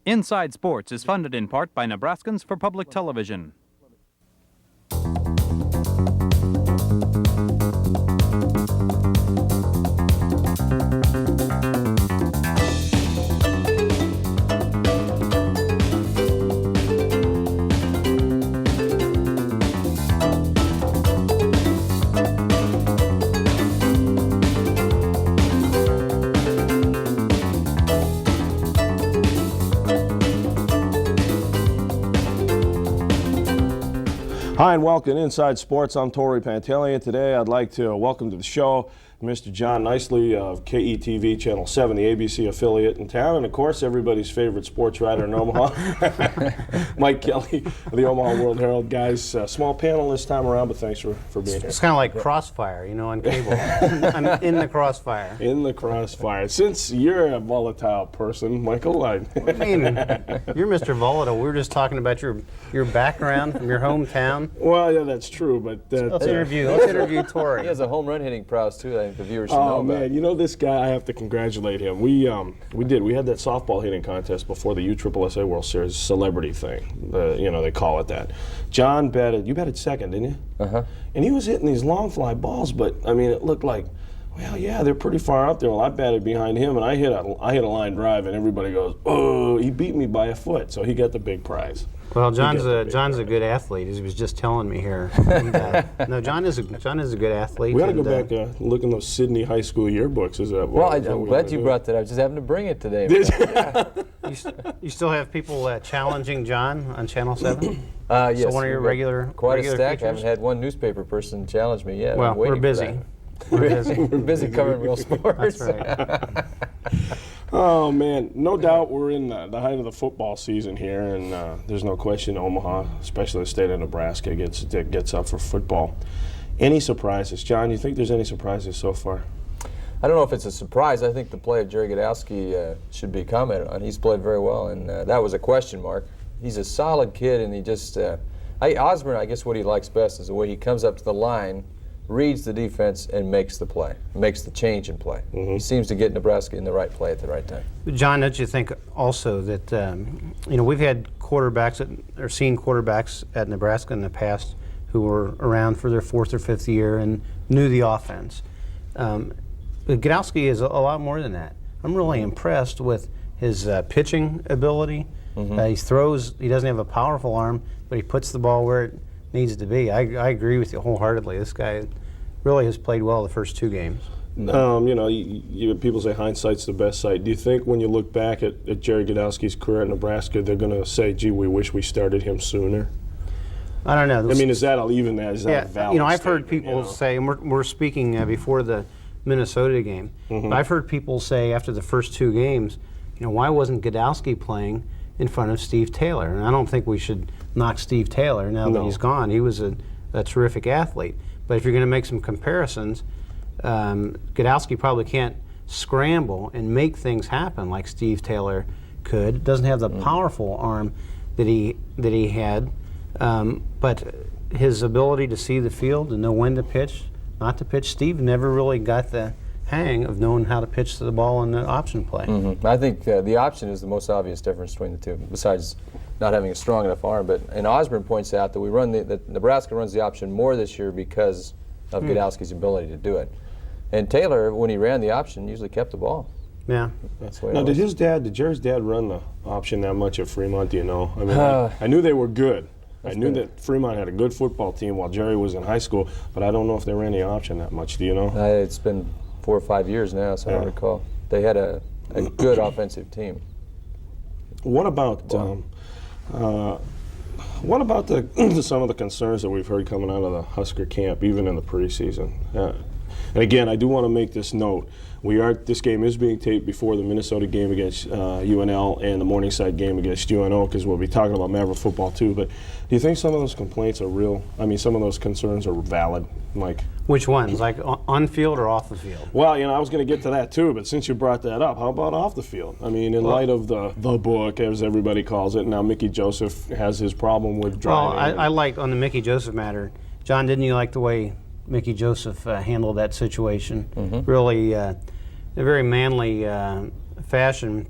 Inside Sports is funded in part by Nebraskans for Public Television. Hi and welcome to Inside Sports. I'm Torri Pantaleon. Today I'd like to welcome to the show Mr. John Knicely of KETV Channel 7, the ABC affiliate in town, and of course everybody's favorite sports writer in Omaha, Mike Kelly of the Omaha World Herald. Guys, small panel this time around, but thanks for being here. It's kind of like Crossfire, you know, on cable. I'm in the crossfire. In the crossfire. Since you're a volatile person, Michael, I mean, you're Mr. Volatile. We were just talking about your background from your hometown. Well, yeah, that's true, but let's interview Torri. He has a home run hitting prowess too. I think the viewers should know about. Oh man, you know this guy. I have to congratulate him. We had that softball hitting contest before the USSSA World Series celebrity thing. You know, they call it that. John batted. You batted second, didn't you? And he was hitting these long fly balls, but I mean, it looked like, well, yeah, they're pretty far out there. Well, I batted behind him, and I hit a line drive, and everybody goes, "Oh, he beat me by a foot," so he got the big prize. Well, John's a good athlete, as he was just telling me here. No, John is a good athlete. We got to go back and look in those Sydney High School yearbooks. Is that? Well, I'm glad you brought that. I was just having to bring it today. You still have people challenging John on Channel 7? Yes. So one of your regular quite regular a stack. features? I haven't had one newspaper person challenge me yet. Well, we're busy. We're busy covering real sports. That's right. Oh man, no doubt we're in the height of the football season here, and there's no question Omaha, especially the state of Nebraska, gets up for football. Any surprises, John? You think there's any surprises so far? I don't know if it's a surprise. I think the play of Jerry Godowski should be commented on. He's played very well, and that was a question mark. He's a solid kid, and he just Osborne, I guess what he likes best is the way he comes up to the line, reads the defense, and makes the play, makes the change in play. He seems to get Nebraska in the right play at the right time. John, don't you think also that we've had quarterbacks or seen quarterbacks at Nebraska in the past who were around for their fourth or fifth year and knew the offense. Godowski is a lot more than that. I'm really impressed with his pitching ability. He throws. He doesn't have a powerful arm, but he puts the ball where it needs to be. I agree with you wholeheartedly. This guy really has played well the first two games. People say hindsight's the best sight. Do you think when you look back at Jerry Godowski's career at Nebraska, they're going to say, gee, we wish we started him sooner? I don't know. I mean, is that a valid I've heard people say, and we're speaking before the Minnesota game, but I've heard people say after the first two games, why wasn't Godowski playing in front of Steve Taylor? And I don't think we should knock Steve Taylor now that he's gone. He was a terrific athlete. But if you're going to make some comparisons, Godowski probably can't scramble and make things happen like Steve Taylor could. Doesn't have the powerful arm that he had, but his ability to see the field and know when to pitch, not to pitch. Steve never really got the hang of knowing how to pitch to the ball in the option play. I think the option is the most obvious difference between the two, besides not having a strong enough arm. And Osborne points out that that Nebraska runs the option more this year because of Godowski's ability to do it. And Taylor, when he ran the option, usually kept the ball. Yeah, that's the way. Now, did Jerry's dad run the option that much at Fremont? Do you know? I mean, I knew they were good. I knew that Fremont had a good football team while Jerry was in high school, but I don't know if they ran the option that much. Do you know? It's been 4 or 5 years now, so I don't recall. They had a good offensive team. What about some of the concerns that we've heard coming out of the Husker camp, even in the preseason? And again, I do want to make this note. This game is being taped before the Minnesota game against UNL and the Morningside game against UNO, because we'll be talking about Maverick football too. But do you think some of those complaints are real? I mean, some of those concerns are valid, Mike? Which ones? Like on field or off the field? Well, I was going to get to that too, but since you brought that up, how about off the field? I mean, in light of the book, as everybody calls it, now Mickey Joseph has his problem with driving. Well, I like on the Mickey Joseph matter. John, didn't you like the way Mickey Joseph handled that situation? Really, a very manly fashion.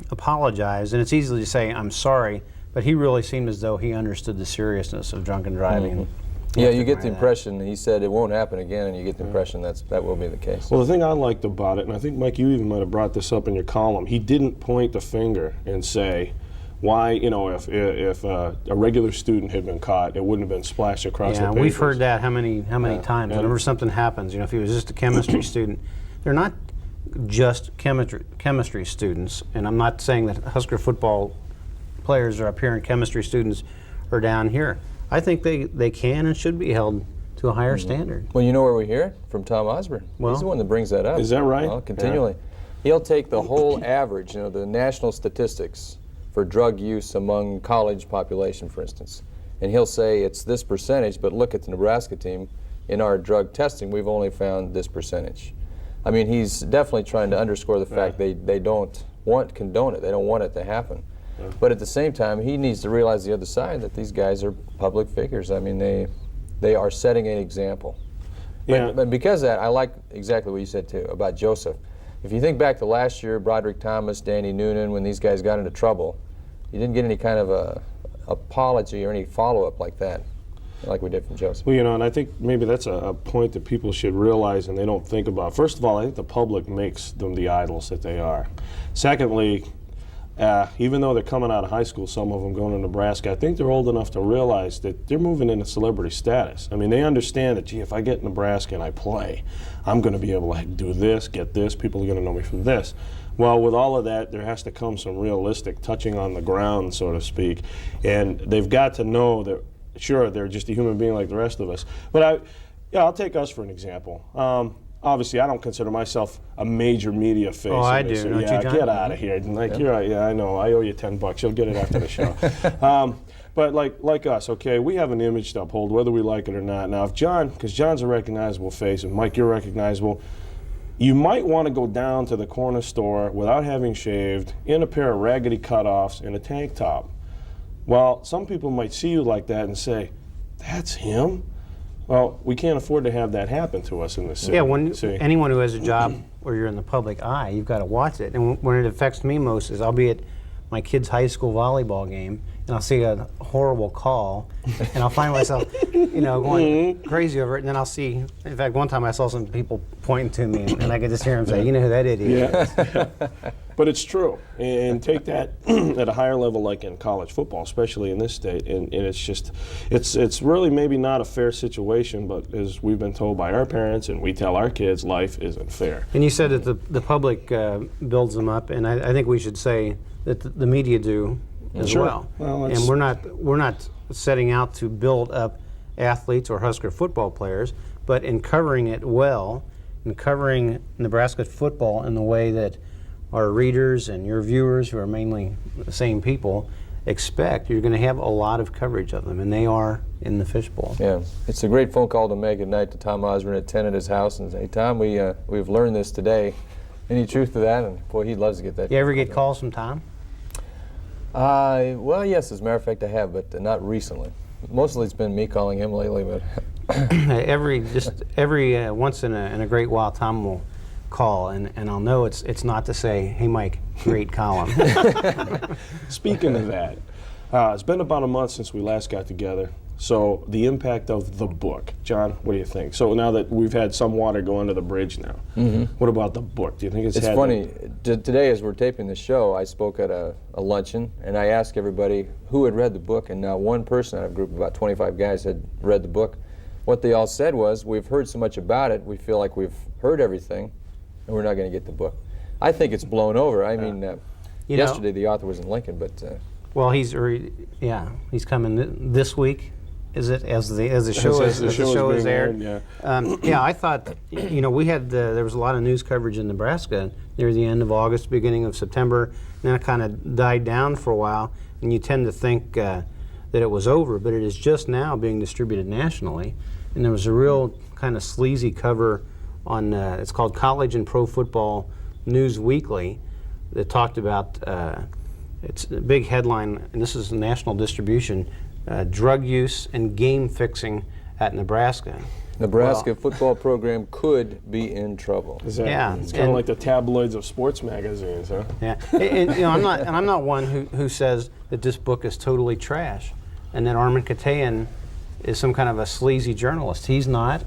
apologized, and it's easy to say, I'm sorry, but he really seemed as though he understood the seriousness of drunken driving. Yeah, you get the impression, he said it won't happen again, and you get the impression that will be the case. Well, the thing I liked about it, and I think, Mike, you even might have brought this up in your column, he didn't point the finger and say, why, if a regular student had been caught, it wouldn't have been splashed across the papers. Yeah, we've heard that how many times. Whenever something happens, if he was just a chemistry student, they're not just chemistry students, and I'm not saying that Husker football players are up here and chemistry students are down here. I think they can and should be held to a higher standard. Well, you know where we hear it? From Tom Osborne. Well, he's the one that brings that up. Is that right? Well, continually. Yeah. He'll take the whole average, the national statistics for drug use among college population, for instance, and he'll say it's this percentage, but look at the Nebraska team. In our drug testing, we've only found this percentage. I mean, he's definitely trying to underscore the fact they don't condone it. They don't want it to happen. But at the same time, he needs to realize the other side, that these guys are public figures. I mean, they are setting an example. But because of that, I like exactly what you said, too, about Joseph. If you think back to last year, Broderick Thomas, Danny Noonan, when these guys got into trouble, you didn't get any kind of a apology or any follow-up like that, like we did from Joseph. Well, and I think maybe that's a point that people should realize and they don't think about. First of all, I think the public makes them the idols that they are. Secondly, even though they're coming out of high school, some of them going to Nebraska, I think they're old enough to realize that they're moving into celebrity status. I mean, they understand that, gee, if I get Nebraska and I play, I'm going to be able to do this, get this, people are going to know me from this. Well, with all of that, there has to come some realistic touching on the ground, so to speak, and they've got to know that, sure, they're just a human being like the rest of us. But I'll take us for an example. Obviously, I don't consider myself a major media face. Oh, I do. So, don't you, John? Get out of here. Like, I know. I owe you $10. You'll get it after the show. But like us, okay, we have an image to uphold, whether we like it or not. Now, because John's a recognizable face, and Mike, you're recognizable, you might want to go down to the corner store without having shaved, in a pair of raggedy cutoffs and a tank top. Well, some people might see you like that and say, "That's him." Well, we can't afford to have that happen to us in this city. Yeah, anyone who has a job where you're in the public eye, you've got to watch it. And when it affects me most is I'll be at my kid's high school volleyball game, and I'll see a horrible call, and I'll find myself, going crazy over it. And then I'll see, in fact, one time I saw some people pointing to me, and I could just hear them say, "You know who that idiot is." But it's true, and take that at a higher level, like in college football, especially in this state, and it's really maybe not a fair situation, but as we've been told by our parents, and we tell our kids, life isn't fair. And you said that the public builds them up, and I think we should say that the media do as well. And we're not setting out to build up athletes or Husker football players, but in covering it well, and covering Nebraska football in the way that our readers and your viewers, who are mainly the same people, expect, you're going to have a lot of coverage of them, and they are in the fishbowl. Yeah, it's a great phone call to make at night to Tom Osborne at 10 at his house and say, "Tom, we've learned this today. Any truth to that?" And boy, he'd love to get that. You ever get calls from Tom? Well, yes, as a matter of fact, I have, but not recently. Mostly it's been me calling him lately, but every once in a great while, Tom will call, and I'll know it's not to say, "Hey, Mike, great column." Speaking of that, it's been about a month since we last got together. So the impact of the book, John, what do you think? So now that we've had some water go under the bridge now, what about the book? Do you think it's funny. Today, as we're taping the show, I spoke at a luncheon, and I asked everybody who had read the book, and not one person out of a group of about 25 guys had read the book. What they all said was, "We've heard so much about it, we feel like we've heard everything, and we're not going to get the book." I think it's blown over. I mean, yesterday the author was in Lincoln, but well, he's coming this week. Is it as the show is aired? Yeah. I thought we had there was a lot of news coverage in Nebraska near the end of August, beginning of September, and then it kind of died down for a while, and you tend to think that it was over, but it is just now being distributed nationally, and there was a real kind of sleazy cover on it's called College and Pro Football News Weekly that talked about it's a big headline, and this is a national distribution. Drug use and game fixing at Nebraska. Nebraska football program could be in trouble. Yeah, It's kind of like the tabloids of sports magazines, huh? Yeah, and, you know, I'm not one who says that this book is totally trash, and that Armin Katayan is some kind of a sleazy journalist. He's not,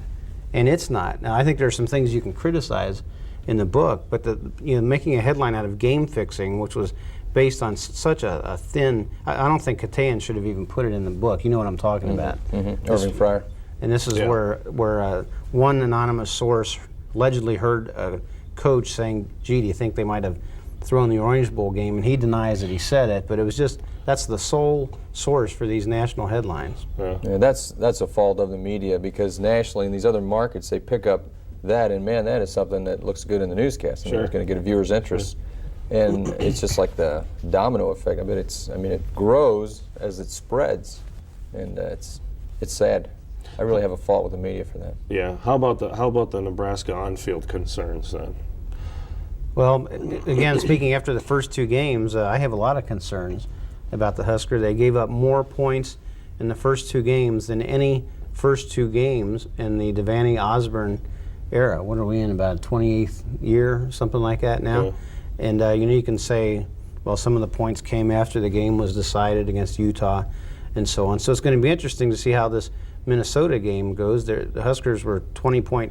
and it's not. Now, I think there's some things you can criticize in the book, but making a headline out of game fixing, which was based on such a thin, I don't think Katayan should have even put it in the book. You know what I'm talking about? Irving Fryer. And this is where one anonymous source allegedly heard a coach saying, "Gee, do you think they might have thrown the Orange Bowl game?" And he denies that he said it, but it was just, that's the sole source for these national headlines. Yeah, that's a fault of the media, because nationally in these other markets they pick up that, and man, that is something that looks good in the newscast. It's going to get a viewer's interest. And it's just like the domino effect. I mean, it grows as it spreads, and it's sad. I really have a fault with the media for that. Yeah. How about the Nebraska on-field concerns then? Well, again, speaking after the first two games, I have a lot of concerns about the Huskers. They gave up more points in the first two games than any first two games in the Devaney Osborne era. What are we in, about 28th year, something like that now? Yeah. And you can say, well, some of the points came after the game was decided against Utah and so on. So it's going to be interesting to see how this Minnesota game goes. The Huskers were 20-point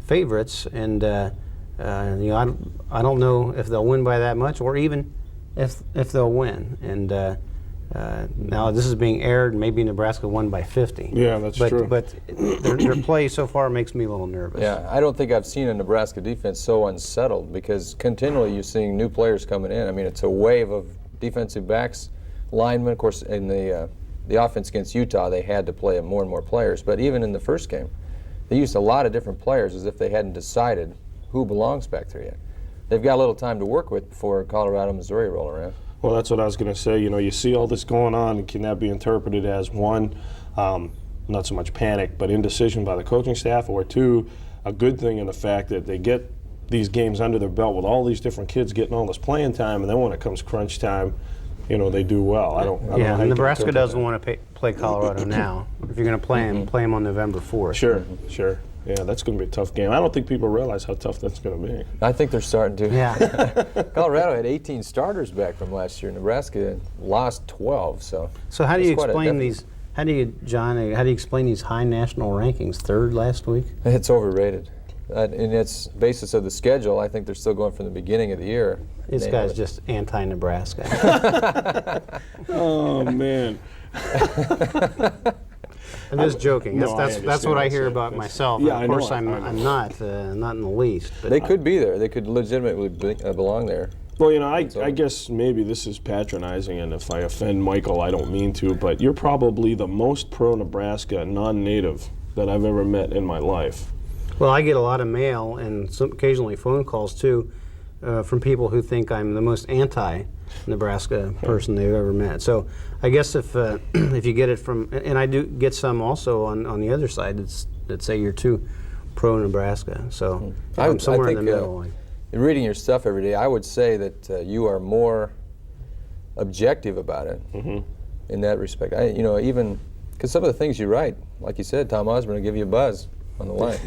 favorites, and I don't know if they'll win by that much, or even if they'll win. And now this is being aired. Maybe Nebraska won by 50. Yeah, that's true. But their play so far makes me a little nervous. Yeah, I don't think I've seen a Nebraska defense so unsettled, because continually you're seeing new players coming in. I mean, it's a wave of defensive backs, linemen. Of course, in the offense against Utah, they had to play more and more players. But even in the first game, they used a lot of different players as if they hadn't decided who belongs back there yet. They've got a little time to work with before Colorado, Missouri roll around. Well, that's what I was going to say. You know, you see all this going on, and can that be interpreted as, one, not so much panic, but indecision by the coaching staff, or two, a good thing in the fact that they get these games under their belt with all these different kids getting all this playing time, and then when it comes crunch time, you know, they do well. I don't know how you Nebraska can doesn't want to play Colorado now. If you're going to play them on November 4th. Sure. Yeah, that's going to be a tough game. I don't think people realize how tough that's going to be. I think they're starting to. Yeah. Colorado had 18 starters back from last year. Nebraska lost 12. So how do you explain these? How do you, John? How do you explain these high national rankings? Third last week. It's overrated. And it's basis of the schedule. I think they're still going from the beginning of the year. This guy's just anti-Nebraska. Oh man. I'm just joking. No, That's what I hear about myself. Yeah, of course, I'm not in the least. But they could be there. They could legitimately belong there. Well, you know, I guess maybe this is patronizing, and if I offend Michael, I don't mean to, but you're probably the most pro-Nebraska non-native that I've ever met in my life. Well, I get a lot of mail and occasionally phone calls too from people who think I'm the most anti-Nebraska person they've ever met. So I guess if you get it from, and I do get some also on the other side that say you're too pro-Nebraska. So I'm somewhere in the middle. In reading your stuff every day, I would say that you are more objective about it in that respect. Even because some of the things you write, like you said, Tom Osborne will give you a buzz on the line.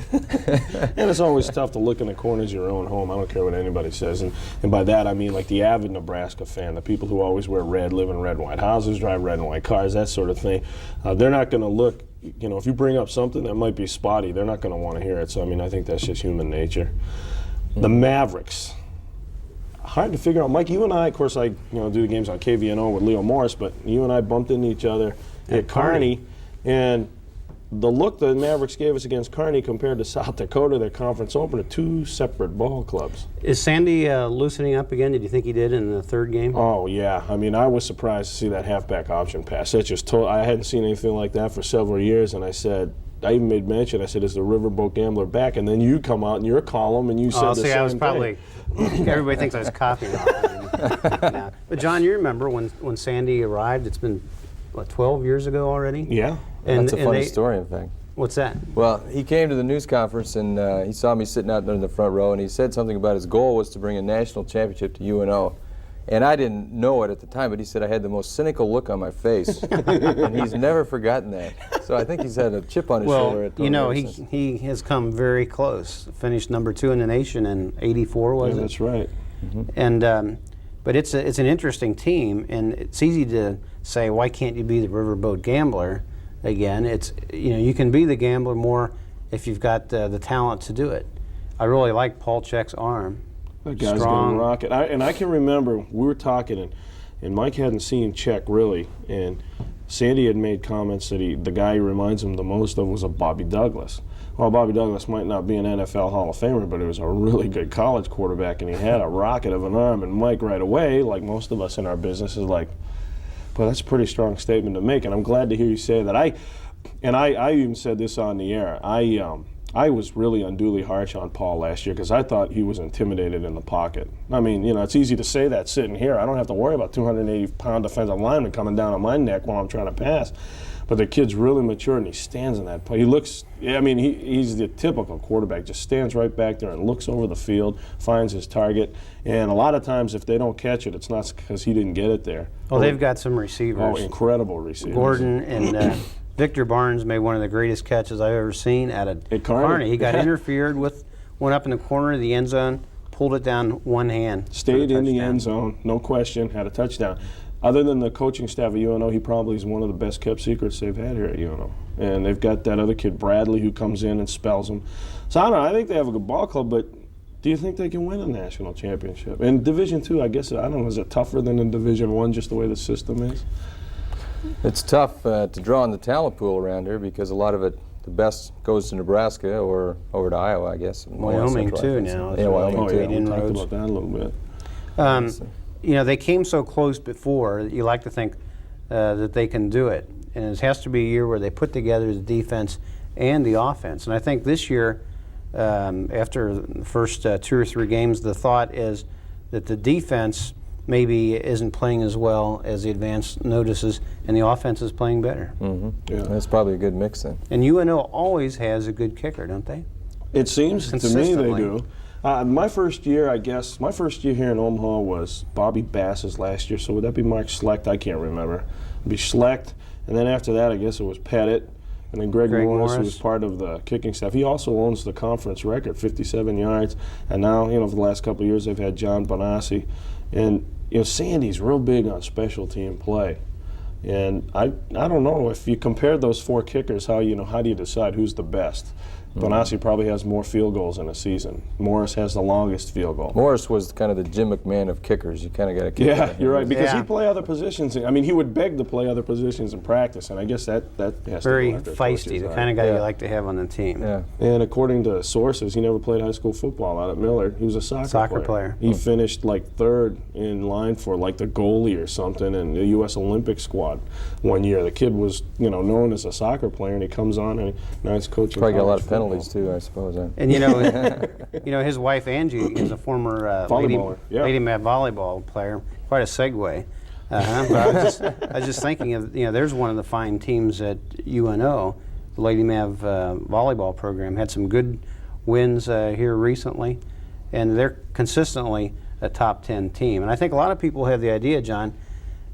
And it's always tough to look in the corners of your own home. I don't care what anybody says. And by that, I mean like the avid Nebraska fan, the people who always wear red, live in red and white houses, drive red and white cars, that sort of thing. They're not going to look, if you bring up something that might be spotty, they're not going to want to hear it. So, I mean, I think that's just human nature. The Mavericks. Hard to figure out. Mike, you and I, of course, I do the games on KVNO with Leo Morris, but you and I bumped into each other at Kearney, and the look the Mavericks gave us against Kearney compared to South Dakota, their conference opener, two separate ball clubs. Is Sandy loosening up again? Did you think he did in the third game? Oh, yeah. I mean, I was surprised to see that halfback option pass. That just I hadn't seen anything like that for several years, and I even made mention. I said, "Is the Riverboat Gambler back?" And then you come out in your column and you said the same I was thing. probably. Everybody thinks I was copying off him. No. But John, you remember when Sandy arrived? It's been 12 years ago already. Yeah. That's a funny story, in fact. What's that? Well, he came to the news conference and he saw me sitting out there in the front row, and he said something about his goal was to bring a national championship to UNO. And I didn't know it at the time, but he said I had the most cynical look on my face. And he's never forgotten that. So I think he's had a chip on his shoulder. Well, At you know, Torri since- he has come very close. Finished number 2 in the nation in '84, was Yeah, it? that's right. And but it's an interesting team, and it's easy to say, why can't you be the Riverboat Gambler again? It's, you know, you can be the gambler more if you've got the talent to do it. I really like Paul Check's arm. That guy's Strong. gonna rock it. I can remember we were talking, and Mike hadn't seen Check really, and Sandy had made comments that the guy he reminds him the most of was a Bobby Douglas. Well, Bobby Douglas might not be an NFL Hall of Famer, but he was a really good college quarterback, and he had a rocket of an arm. And Mike right away, like most of us in our business, is like, well, that's a pretty strong statement to make, and I'm glad to hear you say that. I even said this on the air. I was really unduly harsh on Paul last year because I thought he was intimidated in the pocket. I mean, you know, it's easy to say that sitting here. I don't have to worry about 280-pound defensive lineman coming down on my neck while I'm trying to pass. But the kid's really mature, and he stands in that play. He looks, I mean, he's the typical quarterback, just stands right back there and looks over the field, finds his target. And a lot of times if they don't catch it, it's not because he didn't get it there. Well, they've got some receivers. Oh, incredible receivers. Gordon and Victor Barnes made one of the greatest catches I've ever seen at Kearney. He got interfered with, went up in the corner of the end zone, pulled it down one hand. Stayed in the end zone, no question, had a touchdown. Other than the coaching staff at UNO, he probably is one of the best kept secrets they've had here at UNO. And they've got that other kid, Bradley, who comes in and spells them. So I don't know, I think they have a good ball club, but do you think they can win a national championship? In Division II, I guess, I don't know, is it tougher than in Division I just the way the system is? It's tough to draw on the talent pool around here because a lot of it, the best goes to Nebraska or over to Iowa, I guess. Wyoming too now. Yeah, Wyoming Oh, too. yeah, we talked about that a little bit. You know, they came so close before, you like to think that they can do it. And it has to be a year where they put together the defense and the offense. And I think this year, after the first 2 or 3 games, the thought is that the defense maybe isn't playing as well as the advance notices, and the offense is playing better. Yeah. That's probably a good mix then. And UNO always has a good kicker, don't they? It seems to me they Consistently. do. My first year, I guess, my first year here in Omaha was Bobby Bass's last year, so would that be Mark Schlecht? I can't remember. It'd be Schlecht, and then after that, I guess it was Pettit, and then Greg Morris, who was part of the kicking staff. He also owns the conference record, 57 yards, and now, you know, for the last couple of years, they've had John Bonassi. And, you know, Sandy's real big on special team play. And I don't know, if you compare those 4 kickers, how do you decide who's the best? Bonassi probably has more field goals in a season. Morris has the longest field goal. Morris was kind of the Jim McMahon of kickers. You kind of got to kick. Yeah, you're right, because Yeah. he'd play other positions. I mean, he would beg to play other positions in practice, and I guess that has Very to go after feisty, coach's the eye. kind of guy Yeah. you like to have on the team. Yeah. And according to sources, he never played high school football out at Millard. He was a soccer player. He finished like 3rd in line for like the goalie or something in the U.S. Olympic squad one year. The kid was, you know, known as a soccer player, and he comes on and now he's coaching. Probably got a lot college of penalties football. too, I suppose. And you know, his wife Angie is a former Volleyballer, yeah. lady mat volleyball player. Quite a segue. But I was just thinking of, you know, there's one of the fine teams at UNO, the Lady Mav volleyball program. Had some good wins here recently, and they're consistently a top 10 team. And I think a lot of people have the idea, John,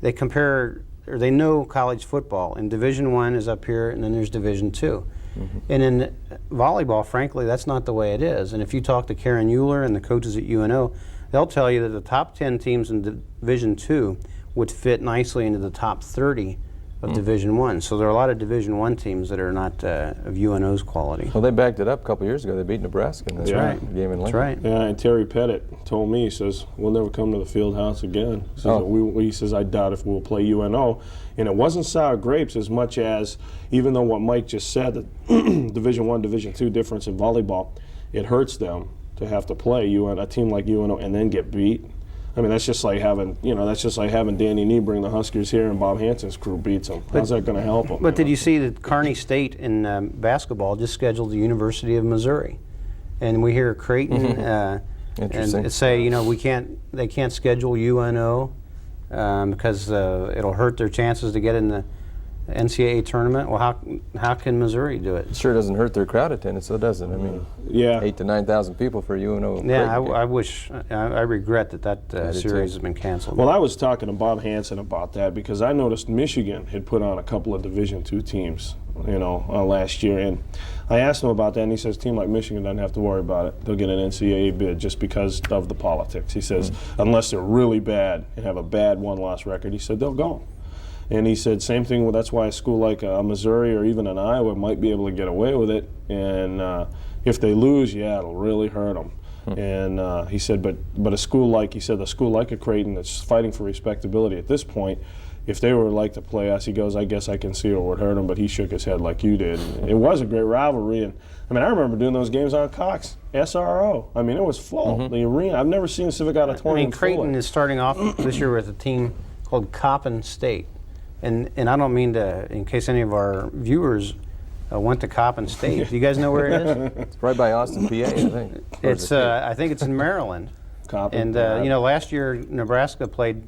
they compare or they know college football, and Division I is up here, and then there's Division II. And in volleyball, frankly, that's not the way it is. And if you talk to Karen Euler and the coaches at UNO, they'll tell you that the top 10 teams in Division II would fit nicely into the top 30 of Division I. So there are a lot of Division I teams that are not of UNO's quality. Well, they backed it up a couple years ago. They beat Nebraska in the Yeah. game in That's Lincoln. right. Yeah, and Terry Pettit told me, he says, we'll never come to the field house again. He says, he says, I doubt if we'll play UNO. And it wasn't sour grapes as much as, even though what Mike just said, the Division I, Division II difference in volleyball, it hurts them to have to play a team like UNO and then get beat. I mean, that's just like having, Danny Nee bring the Huskers here and Bob Hanson's crew beats them. How's that going to help them? But did you see that Kearney State in basketball just scheduled the University of Missouri? And we hear Creighton Interesting. and say, you know, they can't schedule UNO because it'll hurt their chances to get in the NCAA tournament. Well, how can Missouri do it? It sure doesn't hurt their crowd attendance, though, does it? I mean, Yeah. 8,000 to 9,000 people for UNO. Yeah, Creighton. I regret that do series too. has been canceled. Well, I was talking to Bob Hanson about that because I noticed Michigan had put on a couple of Division II teams last year. And I asked him about that, and he says a team like Michigan doesn't have to worry about it. They'll get an NCAA bid just because of the politics. He says unless they're really bad and have a bad one-loss record, he said they'll go. And he said same thing. That's why a school like Missouri or even an Iowa might be able to get away with it. And if they lose, it'll really hurt them. And he said, but a school like a Creighton that's fighting for respectability at this point, if they were like to play us, he goes, I guess I can see it would hurt him, but he shook his head like you did. And it was a great rivalry, and I remember doing those games on Cox, SRO. It was full, the arena. I've never seen a Civic Auditorium full. Creighton is starting off this year with a team called Coppin State. And I don't mean to, in case any of our viewers went to Coppin State. Do you guys know where it is? It's right by Austin, PA, I think. I think it's in Maryland. Coppin. And last year Nebraska played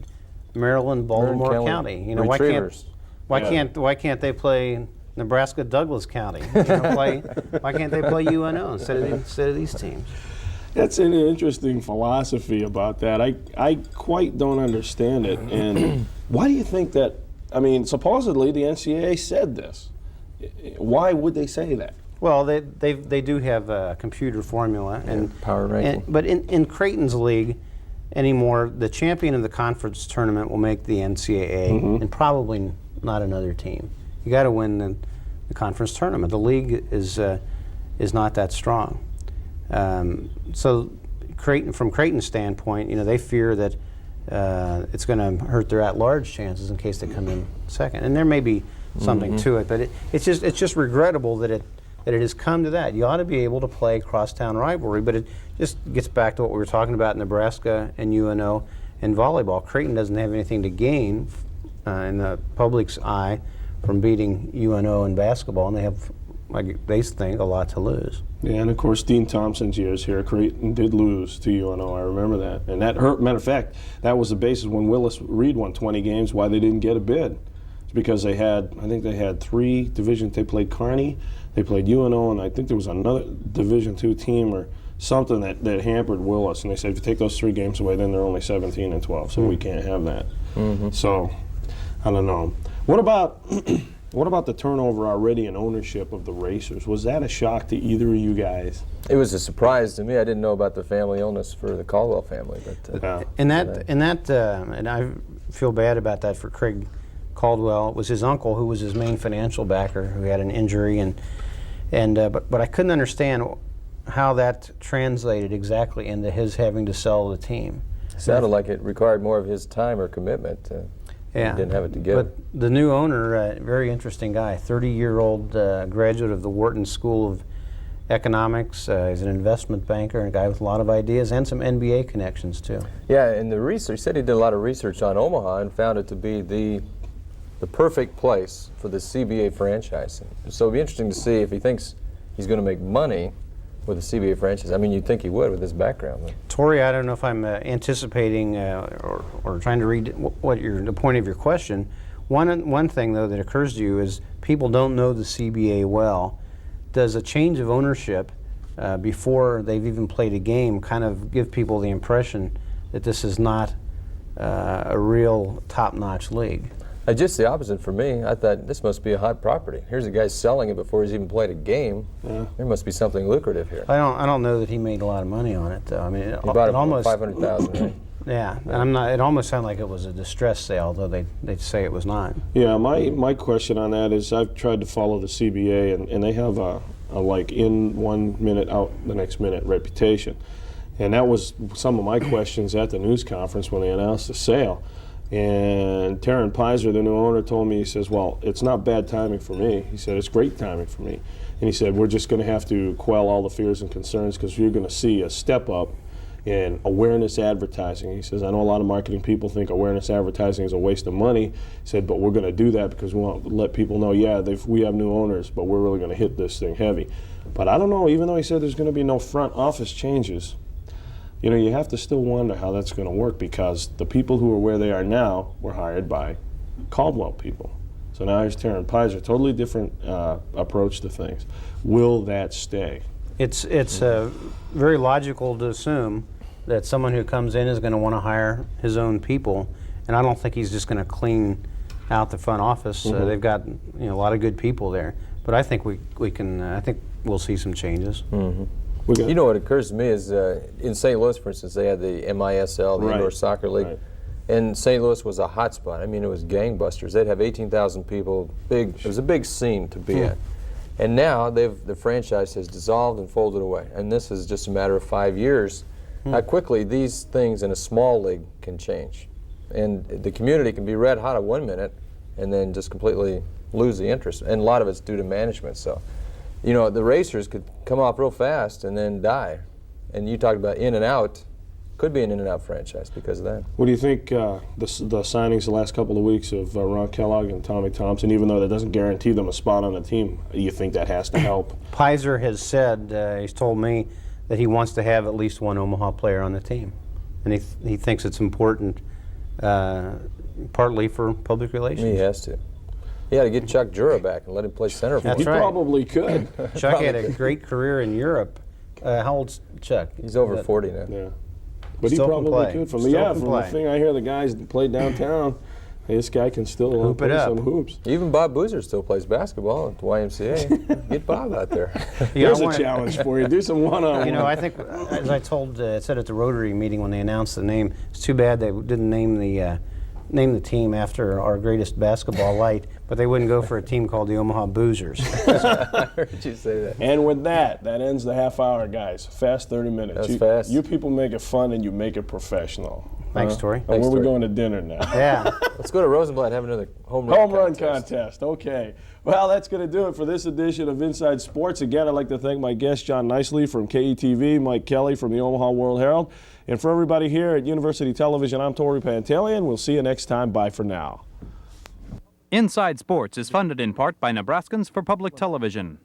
Maryland, Baltimore County. Why can't they play Nebraska, Douglas County? Why can't they play UNO instead of these teams? That's an interesting philosophy about that. I quite don't understand it. And why do you think that? Supposedly the NCAA said this. Why would they say that? Well, they do have a computer formula and power ranking. But in Creighton's league anymore, the champion of the conference tournament will make the NCAA, and probably not another team. You got to win the conference tournament. The league is not that strong. So from Creighton's standpoint, they fear that it's going to hurt their at-large chances in case they come in second. And there may be something to it, but it's just regrettable that it has come to that. You ought to be able to play crosstown rivalry, but it just gets back to what we were talking about in Nebraska and UNO and volleyball. Creighton doesn't have anything to gain in the public's eye from beating UNO in basketball, and they have, they think, a lot to lose. Yeah, and of course, Dean Thompson's years here, Creighton did lose to UNO. I remember that, and that hurt. Matter of fact, that was the basis when Willis Reed won 20 games why they didn't get a bid. It's because I think they had 3 divisions. They played Kearney, they played UNO, and I think there was another Division II team or something that hampered Willis. And they said if you take those 3 games away, then they're only 17 and 12. So we can't have that. So I don't know. What about the turnover already in ownership of the racers? Was that a shock to either of you guys? It was a surprise to me. I didn't know about the family illness for the Caldwell family, but and I feel bad about that for Craig Caldwell. It was his uncle who was his main financial backer who had an injury, but I couldn't understand how that translated exactly into his having to sell the team. It sounded like it required more of his time or commitment. He didn't have it to give. But the new owner, very interesting guy, 30-year-old graduate of the Wharton School of Economics. He's an investment banker and a guy with a lot of ideas and some NBA connections too. Yeah, and the research, he said he did a lot of research on Omaha and found it to be the perfect place for the CBA franchise. So it'll be interesting to see if he thinks he's going to make money with the CBA franchise. You'd think he would with his background. Torri, I don't know if I'm anticipating or trying to read the point of your question. One thing, though, that occurs to you is people don't know the CBA well. Does a change of ownership before they've even played a game kind of give people the impression that this is not a real top-notch league? Just the opposite for me. I thought this must be a hot property. Here's a guy selling it before he's even played a game. Yeah. There must be something lucrative here. I don't know that he made a lot of money on it, though. He bought it for almost $500,000, right? Yeah, and it almost sounded like it was a distress sale, though they'd say it was not. Yeah, my question on that is I've tried to follow the CBA, and they have a like in 1 minute, out the next minute reputation. And that was some of my questions at the news conference when they announced the sale. And Taryn Pizer, the new owner, told me, he says, well, it's not bad timing for me. He said, it's great timing for me. And he said, we're just going to have to quell all the fears and concerns because you're going to see a step up in awareness advertising. He says, I know a lot of marketing people think awareness advertising is a waste of money. He said, but we're going to do that because we want to let people know, we have new owners, but we're really going to hit this thing heavy. But I don't know, even though he said there's going to be no front office changes, you have to still wonder how that's going to work because the people who are where they are now were hired by Caldwell people. So now here's Taryn Pizer, totally different approach to things. Will that stay? It's very logical to assume that someone who comes in is going to want to hire his own people, and I don't think he's just going to clean out the front office. They've got a lot of good people there. But I think we can. I think we'll see some changes. You know what occurs to me is in St. Louis, for instance, they had the MISL, the Indoor Soccer League. Right. And St. Louis was a hot spot. I mean, it was gangbusters. They'd have 18,000 people. It was a big scene to be at. And now the franchise has dissolved and folded away. And this is just a matter of 5 years. How quickly these things in a small league can change. And the community can be red hot at 1 minute and then just completely lose the interest. And a lot of it's due to management. So, you know, the racers could come off real fast and then die. And you talked about in and out. Could be an in-and-out franchise because of that. What do you think the signings the last couple of weeks of Ron Kellogg and Tommy Thompson, even though that doesn't guarantee them a spot on the team, you think that has to help? Pizer has said, he's told me that he wants to have at least one Omaha player on the team. And he thinks it's important, partly for public relations. He has to. He had to get Chuck Jura back and let him play center for him. He probably could. Chuck had a great career in Europe. How old's Chuck? He's over 40 now. Yeah. But Still he can probably play. could. From Still can the play. thing I hear, the guys that play downtown, this guy can still Hoop it play up. some hoops. Even Bob Boozer still plays basketball at the YMCA. Get Bob out there. Here's a challenge for you. Do some one-on-one. You know, I think, as I said at the Rotary meeting when they announced the name, it's too bad they didn't name the team after our greatest basketball light, but they wouldn't go for a team called the Omaha Boozers. I heard you say that. And with that ends the half hour, guys. Fast 30 minutes. That's fast. You people make it fun and you make it professional. Thanks, Torri. And where Thanks, we Torri. going to dinner now? Yeah. Let's go to Rosenblatt and have another home run Contest. Okay. Well, that's going to do it for this edition of Inside Sports. Again, I'd like to thank my guest, John Knicely from KETV, Mike Kelly from the Omaha World Herald. And for everybody here at University Television, I'm Torri Pantaleon. We'll see you next time. Bye for now. Inside Sports is funded in part by Nebraskans for Public Television.